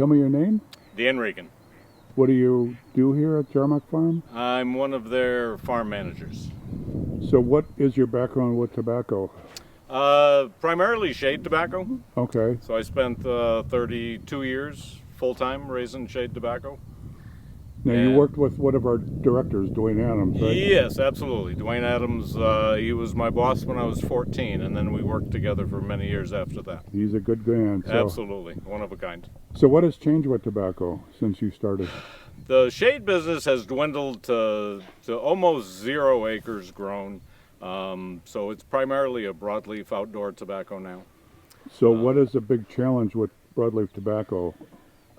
tell me your name? Dan Regan. What do you do here at Jarmoc Farm? I'm one of their farm managers. So what is your background with tobacco? Primarily shade tobacco. Okay. So I spent 32 years full-time raising shade tobacco. Now you worked with one of our directors, Dwayne Adams, right? Yes, absolutely. Dwayne Adams, he was my boss when I was 14, and then we worked together for many years after that. He's a good man. So. Absolutely, one of a kind. So what has changed with tobacco since you started? The shade business has dwindled to almost 0 acres grown. So it's primarily a broadleaf outdoor tobacco now. So what is the big challenge with broadleaf tobacco?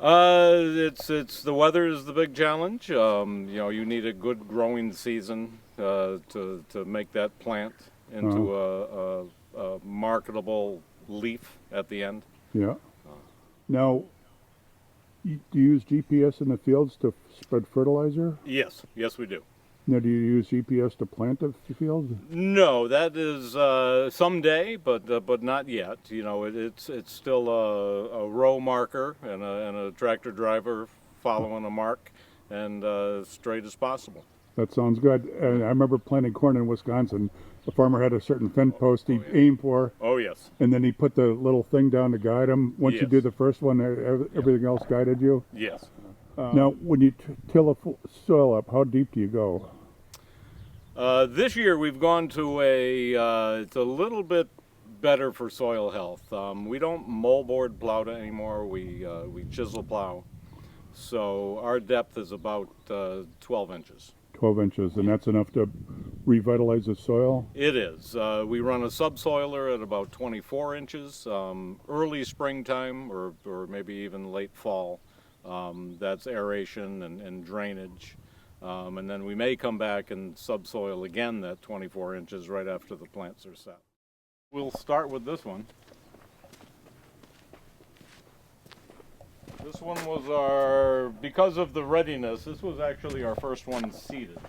It's the weather is the big challenge. You need a good growing season to make that plant into a marketable leaf at the end. Yeah. Now, do you use GPS in the fields to spread fertilizer? Yes, we do. Now, do you use GPS to plant the fields? No, that is someday, but not yet. It's still a row marker and a tractor driver following a mark and straight as possible. That sounds good. And I remember planting corn in Wisconsin. The farmer had a certain fence post he aimed for. Oh, yes. And then he put the little thing down to guide him. Once you do the first one, everything else guided you? Yes. Now, when you till a soil up, how deep do you go? This year we've gone to it's a little bit better for soil health. We don't moldboard plow anymore, we chisel plow. So our depth is about 12 inches. 12 inches, and that's enough to revitalize the soil? It is. We run a subsoiler at about 24 inches. Early springtime or maybe even late fall. That's aeration and drainage. And then we may come back and subsoil again that 24 inches right after the plants are set. We'll start with this one. This one was because of the readiness, this was actually our first one seeded.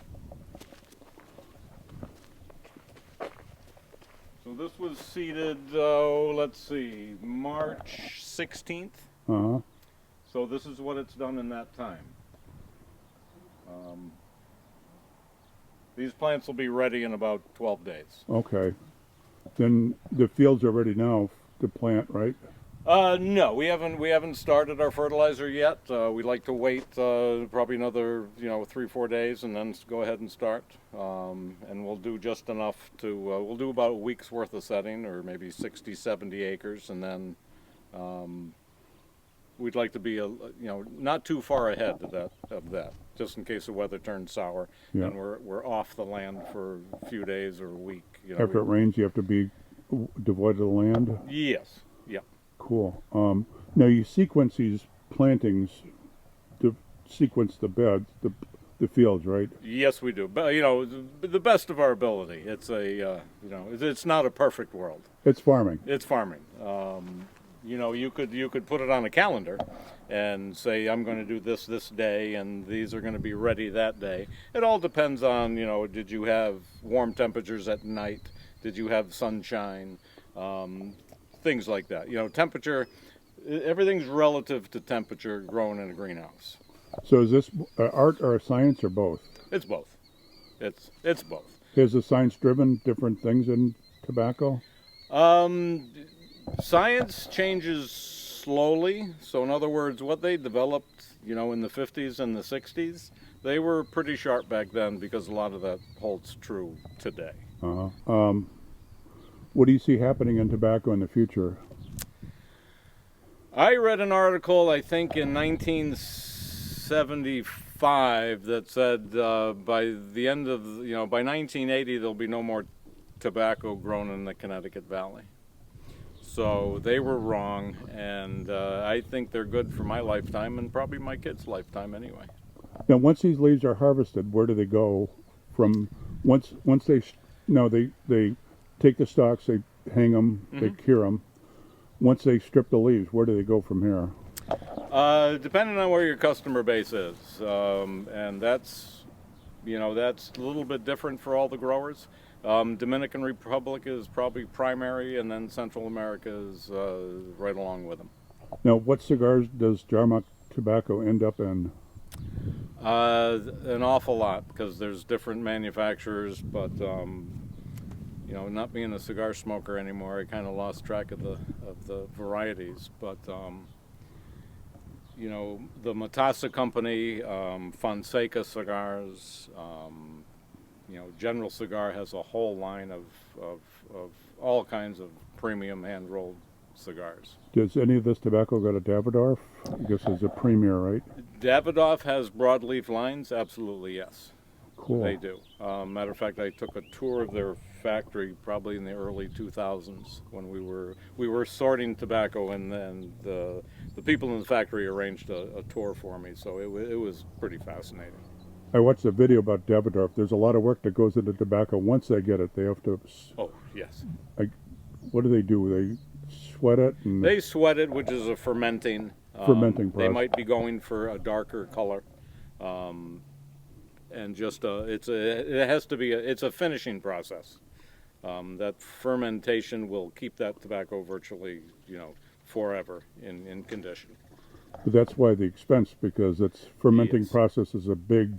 So this was seeded, let's see, March 16th. Uh-huh. So this is what it's done in that time. These plants will be ready in about 12 days. Okay. Then the fields are ready now to plant, right? No, we haven't started our fertilizer yet. We'd like to wait probably another 3-4 days and then go ahead and start. And we'll do just enough to we'll do about a week's worth of setting, or maybe 60-70 acres, and then we'd like to be not too far ahead of that, just in case the weather turns sour and we're off the land for a few days or a week. After it rains, you have to be devoid of the land? Yes. Yeah. Cool. Now you sequence these plantings to sequence the beds, the fields, right? Yes, we do. But the best of our ability. It's it's not a perfect world. It's farming. It's farming. You could put it on a calendar and say, I'm going to do this day, and these are going to be ready that day. It all depends on, did you have warm temperatures at night? Did you have sunshine? Things like that. Temperature, everything's relative to temperature grown in a greenhouse. So is this art or a science or both? It's both. It's both. Has the science driven different things in tobacco? Science changes slowly. So in other words, what they developed, in the 50s and the 60s, they were pretty sharp back then, because a lot of that holds true today. Uh-huh. What do you see happening in tobacco in the future? I read an article, I think in 1975, that said by the end of, by 1980, there'll be no more tobacco grown in the Connecticut Valley. So they were wrong, and I think they're good for my lifetime and probably my kids' lifetime anyway. Now, once these leaves are harvested, where do they go from? Once they take the stalks, they hang them, they cure them. Once they strip the leaves, where do they go from here? Depending on where your customer base is, and that's a little bit different for all the growers. Dominican Republic is probably primary, and then Central America is right along with them. Now, what cigars does Jarmoc tobacco end up in? An awful lot, because there's different manufacturers, but you know, not being a cigar smoker anymore, I kind of lost track of the varieties. But you know, the Matassa Company, Fonseca cigars, you know, General Cigar has a whole line of all kinds of premium hand-rolled cigars. Does any of this tobacco go to Davidoff? I guess it's a premier, right? Davidoff has broadleaf lines, absolutely yes. Cool. They do. Matter of fact, I took a tour of their factory probably in the early 2000s when we were sorting tobacco, and then the people in the factory arranged a tour for me, so it was pretty fascinating. I watched a video about Davidoff. There's a lot of work that goes into tobacco. Once they get it, they have to. Oh yes. What do? They sweat it? And They sweat it, which is a fermenting. Fermenting They process. might be going for a darker color, and just it has to be it's a finishing process. That fermentation will keep that tobacco virtually, you know, forever in condition. But that's why the expense, because it's fermenting Yes. process is a big.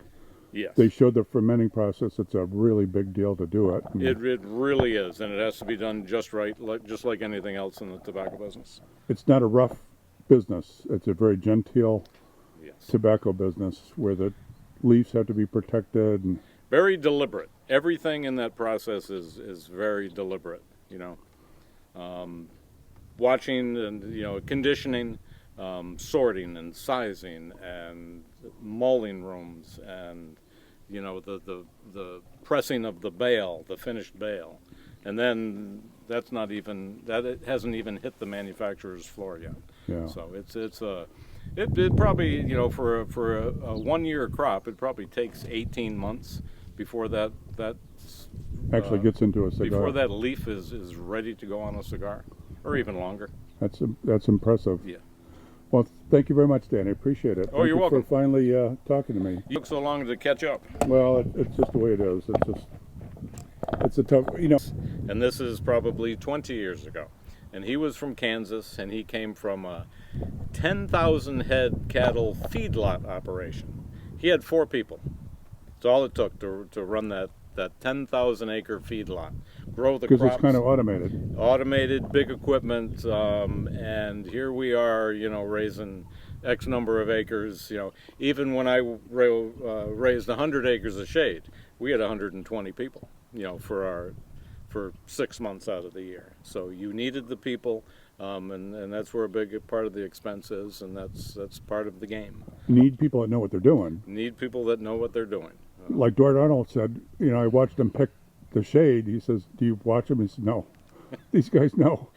Yes. They showed the fermenting process. It's a really big deal to do it. It really is, and it has to be done just right, just like anything else in the tobacco business. It's not a rough business. It's a very genteel Yes. tobacco business where the leaves have to be protected. And Very deliberate. Everything in that process is very deliberate. You know, watching and, you know, conditioning, sorting and sizing and mulling rooms, and, you know, the pressing of the bale, the finished bale, and then it hasn't even hit the manufacturer's floor yet. Yeah. So it probably, you know, for a 1 year crop, it probably takes 18 months before that actually gets into a cigar. before that leaf is ready to go on a cigar, or even longer. That's impressive. Yeah. Well, thank you very much, Dan. I appreciate it. Oh, Thank you're you welcome. for finally talking to me. You took so long to catch up. Well, it's just the way it is. It's a tough, you know. And this is probably 20 years ago. And he was from Kansas, and he came from a 10,000 head cattle feedlot operation. He had 4 people. That's all it took to run that 10,000 acre feedlot. Grow the crops. Because it's kind of automated. Automated, big equipment, and here we are, you know, raising X number of acres. You know, even when I raised 100 acres of shade, we had 120 people, you know, for 6 months out of the year. So you needed the people, and that's where a big part of the expense is, and that's part of the game. You need people that know what they're doing. Need people that know what they're doing. Like Dwight Arnold said, you know, I watched them pick the shade. He says, "Do you watch them?" He said, "No." These guys know.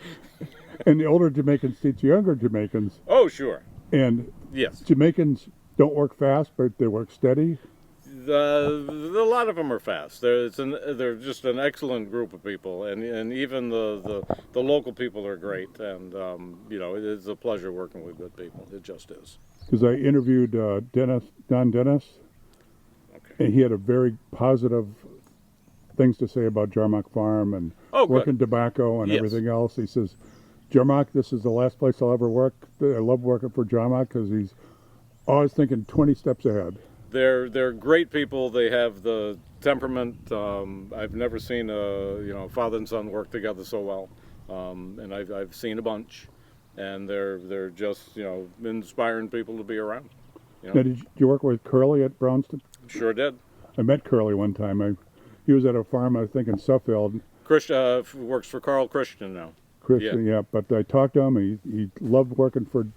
And the older Jamaicans teach younger Jamaicans. Oh, sure. And Yes. Jamaicans don't work fast, but they work steady. A lot of them are fast. They're just an excellent group of people, and even the local people are great. And you know, it is a pleasure working with good people. It just is. Because I interviewed Don Dennis, Okay. and he had a very positive things to say about Jarmoc Farm and Oh, good. working tobacco and Yes. everything else. He says, "Jarmoc, this is the last place I'll ever work. I love working for Jarmoc because he's always thinking 20 steps ahead." They're great people. They have the temperament. I've never seen father and son work together so well, and I've seen a bunch, and they're just, you know, inspiring people to be around. You know? Now, did you work with Curly at Brownston? Sure did. I met Curly one time. He was at a farm, I think, in Suffield. Works for Carl Christian now. Christian, yeah. But I talked to him. He loved working for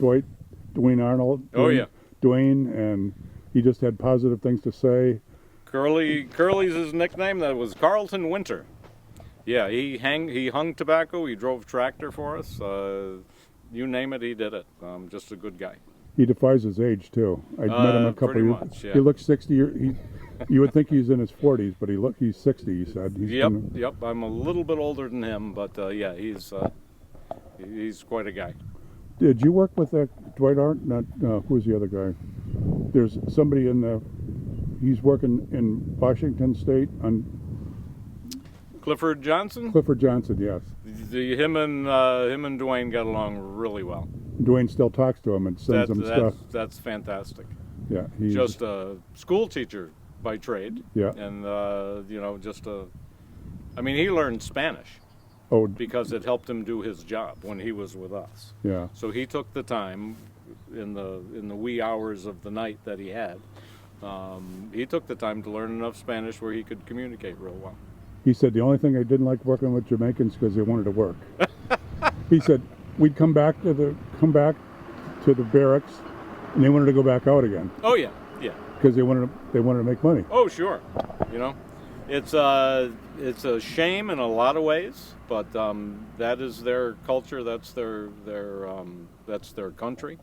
Dwayne Arnold. Oh, yeah. Dwayne, and he just had positive things to say. Curly's his nickname. That was Carlton Winter. Yeah, he hung tobacco. He drove tractor for us. You name it, he did it. Just a good guy. He defies his age too. I met him a couple pretty of years. much, yeah. He looks 60 years. You would think he's in his 40s, but he's 60. He said. Yep. I'm a little bit older than him, but yeah, he's quite a guy. Did you work with Dwight Arndt? Not who's the other guy? There's somebody he's working in Washington State on Clifford Johnson. Clifford Johnson. Yes. Him and Dwayne got along really well. Dwayne still talks to him and sends him stuff. That's fantastic. Yeah, he's Just a school teacher by trade. Yeah. And I mean, he learned Spanish oh because it helped him do his job when he was with us. yeah. So he took the time in the wee hours of the night that he had. He took the time to learn enough Spanish where he could communicate real well. He said the only thing I didn't like working with Jamaicans because they wanted to work. He said we'd come back to the barracks, and they wanted to go back out again Oh yeah, yeah. because they wanted to make money. Oh sure. You know, it's a shame in a lot of ways, but that is their culture. That's their country.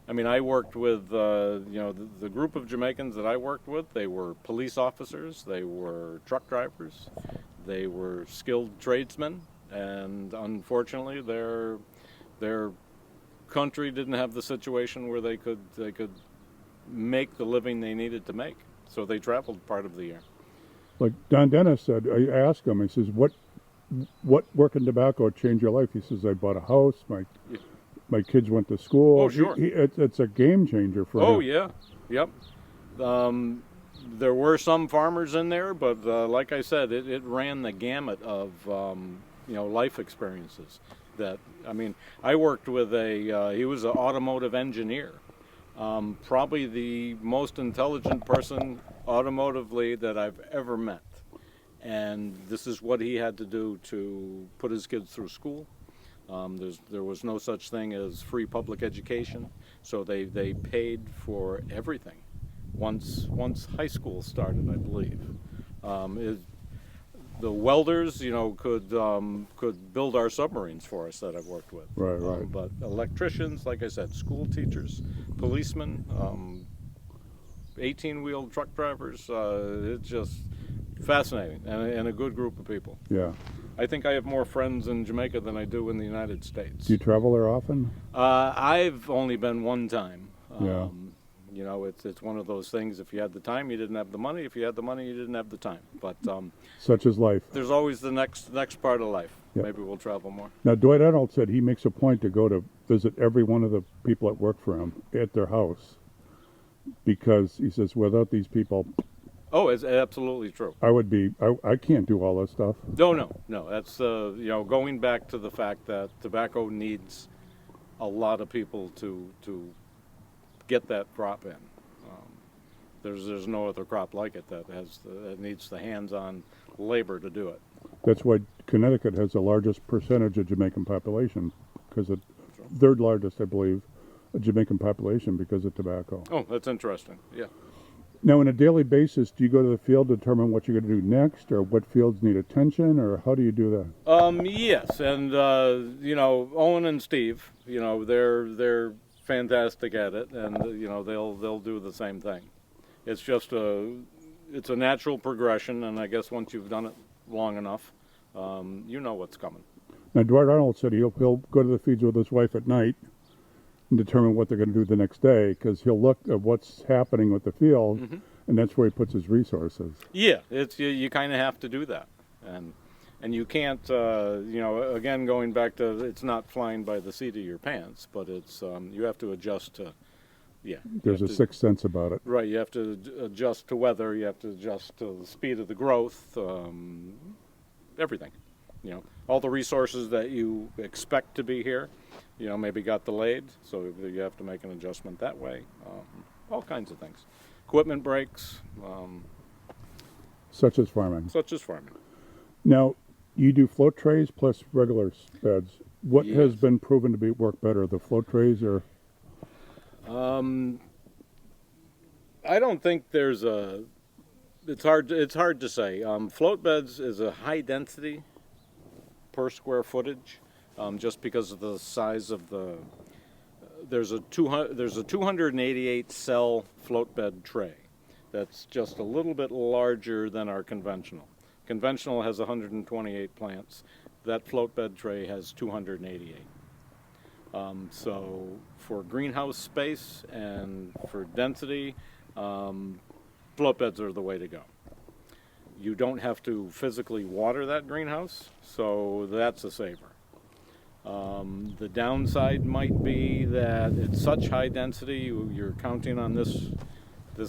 I mean, I worked with the group of Jamaicans that I worked with. They were police officers, they were truck drivers, they were skilled tradesmen, and unfortunately, their country didn't have the situation where they could make the living they needed to make. So they traveled part of the year. Like Don Dennis said, I asked him. He says, "What working tobacco changed your life?" He says, "I bought a house. My kids went to school." Oh, sure. It's a game changer for him. Oh yeah, yep. There were some farmers in there, but like I said, it ran the gamut of life experiences. I worked with he was an automotive engineer, probably the most intelligent person automotively that I've ever met, and this is what he had to do to put his kids through school. There was no such thing as free public education, so they paid for everything. Once high school started, I believe, the welders, could build our submarines for us that I've worked with. Right. But electricians, like I said, school teachers, policemen, 18-wheel truck drivers, it's just fascinating and a good group of people. Yeah. I think I have more friends in Jamaica than I do in the United States. Do you travel there often? I've only been one time. Yeah. It's one of those things. If you had the time, you didn't have the money. If you had the money, you didn't have the time. But such is life. there's always the next part of life. Yeah. Maybe we'll travel more. Now, Dwight Arnold said he makes a point to go to visit every one of the people that work for him at their house because he says without these people, Oh, it's absolutely true. I can't do all this stuff. No. That's going back to the fact that tobacco needs a lot of people to get that crop in. There's no other crop like it that needs the hands-on labor to do it. That's why Connecticut has the largest percentage of Jamaican population because the third largest, I believe, Jamaican population because of tobacco. Oh, that's interesting. Yeah. Now, on a daily basis, do you go to the field to determine what you're going to do next, or what fields need attention, or how do you do that? Yes, and Owen and Steve, they're fantastic at it, and they'll do the same thing. It's just it's a natural progression, and I guess once you've done it long enough, you know what's coming. Now, Dwight Arnold said he'll go to the fields with his wife at night and determine what they're going to do the next day because he'll look at what's happening with the field, and that's where he puts his resources. Yeah, it's you kind of have to do that, and you can't again going back to it's not flying by the seat of your pants, but it's you have to adjust to There's a sixth sense about it. Right, you have to adjust to weather, you have to adjust to the speed of the growth, everything. All the resources that you expect to be here, maybe got delayed, so you have to make an adjustment that way. All kinds of things. Equipment breaks. Such as farming. Now, you do float trays plus regular beds. What has been proven to work better, the float trays or? I don't think there's a. It's hard to say. Float beds is a high density per square footage, just because of the size of the. There's a 288 cell float bed tray. That's just a little bit larger than our conventional. Conventional has 128 plants. That float bed tray has 288. So for greenhouse space and for density, float beds are the way to go. You don't have to physically water that greenhouse, so that's a saver. The downside might be that it's such high density. You're counting on this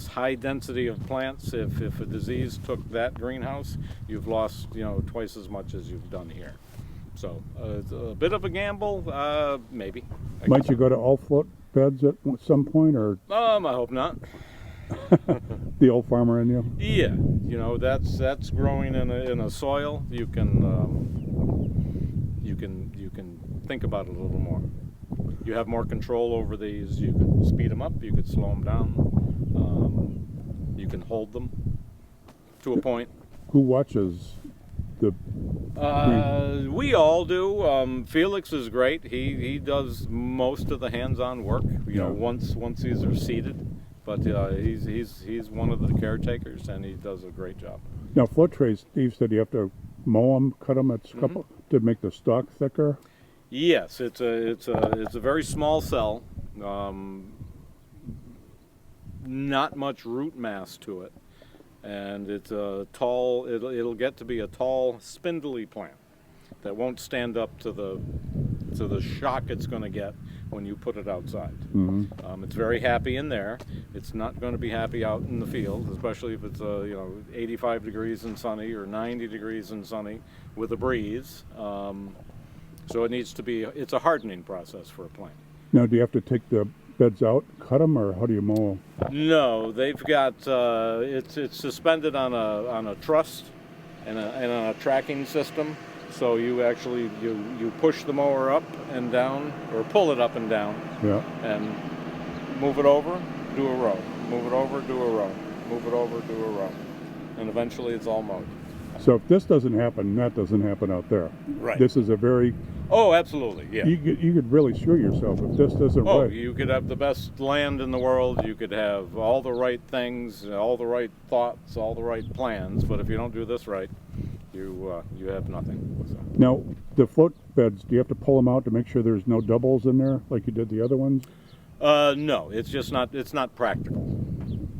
high density of plants. If a disease took that greenhouse, you've lost twice as much as you've done here. So it's a bit of a gamble, maybe. Might you go to all float beds at some point, or I hope not. the old farmer in you? Yeah, that's growing in a soil. You can think about it a little more. You have more control over these. You could speed them up. You could slow them down. You can hold them to a point. Who watches the? We all do. Felix is great. He does most of the hands-on work. Once these are seeded. But he's one of the caretakers, and he does a great job. Now, float trays, Steve said you have to mow them, cut them at couple to make the stalk thicker. Yes, it's a very small cell. Not much root mass to it, and it's a tall. It'll get to be a tall, spindly plant that won't stand up to the shock it's going to get when you put it outside. It's very happy in there. It's not going to be happy out in the field, especially if it's 85 degrees and sunny or 90 degrees and sunny with a breeze. So it needs to be. It's a hardening process for a plant. Now, do you have to take the beds out, cut them, or how do you mow? No, they've got it's suspended on a truss and on a tracking system. So you actually you push the mower up and down, or pull it up and down, and move it over, do a row, move it over, do a row, move it over, do a row, and eventually it's all mowed. So if this doesn't happen, that doesn't happen out there. Right. This is a very. Oh, absolutely. Yeah. You could really screw yourself if this doesn't. Oh, right. you could have the best land in the world. You could have all the right things, all the right thoughts, all the right plans. But if you don't do this right, you have nothing. So. Now, the float beds, do you have to pull them out to make sure there's no doubles in there like you did the other ones? No, it's just not. It's not practical.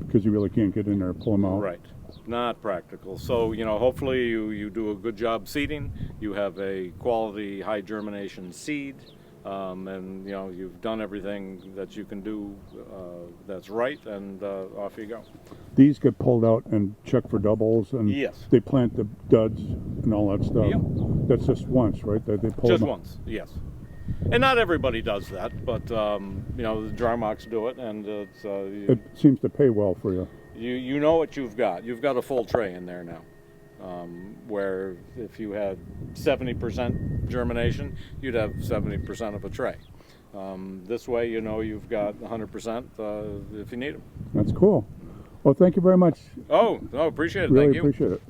Because you really can't get in there and pull them out. Right. Not practical. So hopefully you do a good job seeding. You have a quality high germination seed, and you've done everything that you can do that's right, and off you go. These get pulled out and checked for doubles, and Yes. they plant the duds and all that stuff. Yep. That's just once, right? They pull Just them once, yes. And not everybody does that, but the Jarmocs do it, and It seems to pay well for you. you know what you've got. You've got a full tray in there now. Where if you had 70% germination, you'd have 70% of a tray. This way, you've got 100% if you need them. That's cool. Well, thank you very much. Oh, no, appreciate it. Really Thank you. appreciate it.